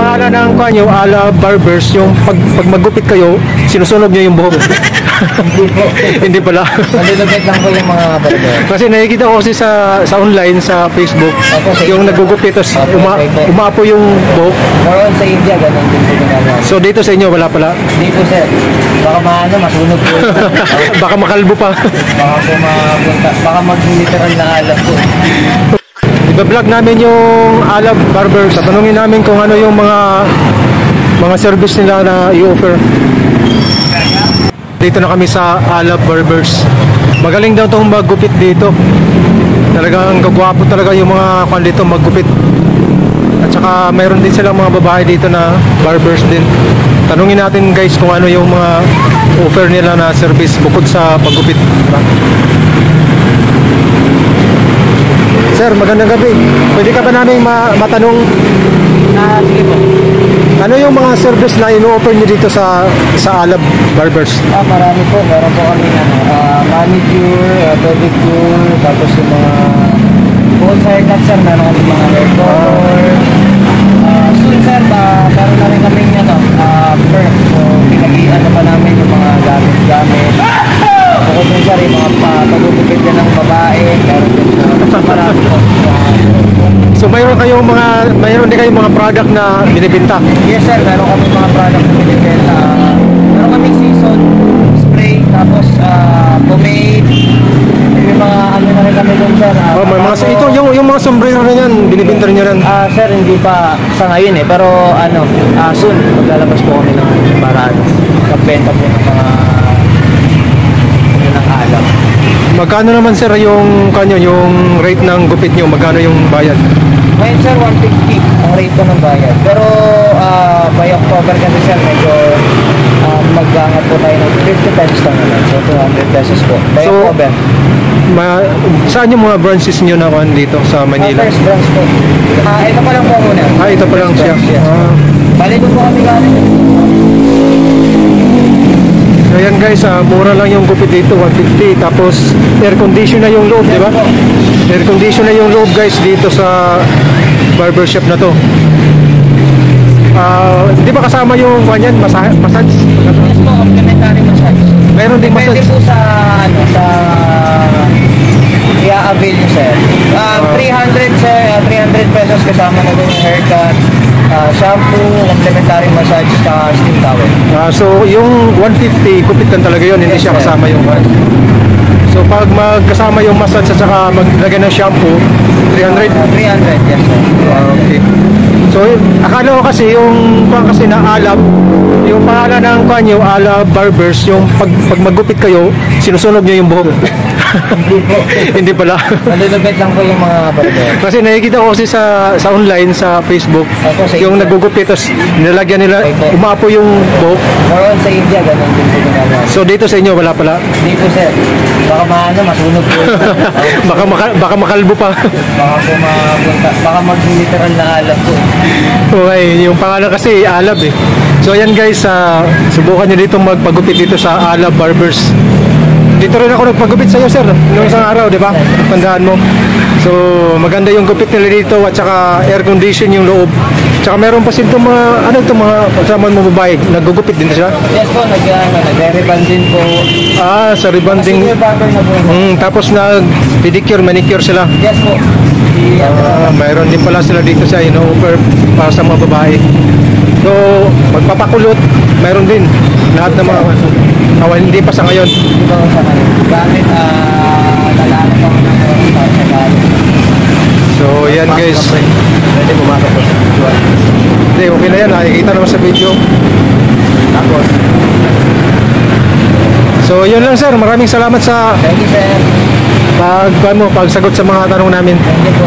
pangalan ng kanyo, Ala Barbers, yung pag magupit kayo, sinusunog nyo yung buhok. Hindi pala. Nalulupit lang po yung mga barber. Kasi nakikita ko kasi sa online, sa Facebook, yung nagugupit, tapos umapo yung buhok. Meron sa India, ganun din po ginagawa. So dito sa inyo, wala pala? Hindi po sir. Baka masunog po. Baka makalbo pa. Baka po mapunta. Baka mag-literal na alam po. Iba-vlog namin yung Ala Barbers. Tanungin namin kung ano yung mga service nila na i-offer. Dito na kami sa Ala Barbers. Magaling daw itong maggupit dito. Talagang gagwapo talaga yung mga kan dito maggupit. At saka mayroon din silang mga babae dito na barbers din. Tanungin natin guys kung ano yung mga offer nila na service bukod sa paggupit. Sir, magandang gabi. Pwede ka ba namin matanong? Sige po. Ano yung mga service na ino-offer niyo dito sa Ala Barbers? Marami po. Meron po kami manicure, pedicure, tapos yung mga full haircut sir. Meron kami mga hair color. Soon sir, meron na rin kami perm. So, pinag-iano pa namin yung mga gamit-gamit. Bukod din sir, yung mga pagugupit din ng babae. Meron din marami po. So mayroon din kayong mga product na binibenta? Yes sir, meron kami mga product na binibenta. Meron kami season spray, tapos pomade. May mga ano na rin kami doon sir. Yung mga sombrero na yan, binibenta rin nyo rin? Sir, hindi pa sa ngayon pero soon maglalabas po kami ng para magbenta po ng mga ng alam. Magkano naman sir yung rate ng gupit nyo? Magkano yung bayad? Ngayon sir, 150 ang rate ko ng bayad. Pero by October kasi sir, medyo mag-angat po tayo ng 50 pesos lang naman. So 200 pesos po. By October. Saan yung mga branches nyo na dito sa Manila? First branch po. Ito pa lang po muna. Ito pa lang siya. Yes. Bali doon po kami galing. Ayan guys, mura lang yung gupit dito, 150. Tapos air condition na yung loob, di ba? Air condition na yung loob guys dito sa barbershop na to. Di ba kasama yung massage? Yes po, complimentary massage. Mayroon din massage. Depende po sa i-avail nyo sir. 300 sir, 300 pesos kasama na din yung haircut. Shampoo, complementary massage, steam towel. So yung 150, gupit lang talaga yun, hindi siya kasama yung So pag magkasama yung massage at saka maglagay ng shampoo, 300? 300, yes sir. Okay. So akala ko kasi yung na Alab, yung pangalan ng kanyo, Ala Barbers, yung pag maggupit kayo, sinusunog nyo yung buhok. Hindi pala. Nalulupit lang po yung mga barber. Kasi nakikita ko kasi sa online, sa Facebook, yung nagugupit, tapos nilalagyan nila, umapo yung buhok. Meron sa India, ganun din po ginagawa. So dito sa inyo, wala pala? Dito sir, baka masunog po. baka makalbo pa. Baka po mapunta, baka mag-literal na alam po. Okay, yung pangalan kasi Alab eh. So ayan guys, subukan nyo dito magpagupit dito sa Ala Barbers. Dito rin ako nagpagupit sa iyo sir, noong isang araw, di ba? Tandaan mo. So maganda yung gupit nila dito at saka air condition yung loob. Tsaka meron pa silang mga kasama mo babae, naggugupit din siya? Yes po, nagre-reband din po. Sa rebanding. Tapos pedicure, manicure sila? Yes po. Mayroon din pala sila dito sa offer para sa mga babae. So magpapakulot, mayroon din. Lahat ng mga hindi pa sa ngayon. Hindi pa sa ngayon. Gamit, lalala pa ko ng sa galit. So yan guys. Pwede pumasok po sa video. Hindi, okay na yan. Nakikita naman sa video. Tapos. So yun lang sir. Maraming salamat sa Thank you sir. pagsagot sa mga tanong namin. Thank you po.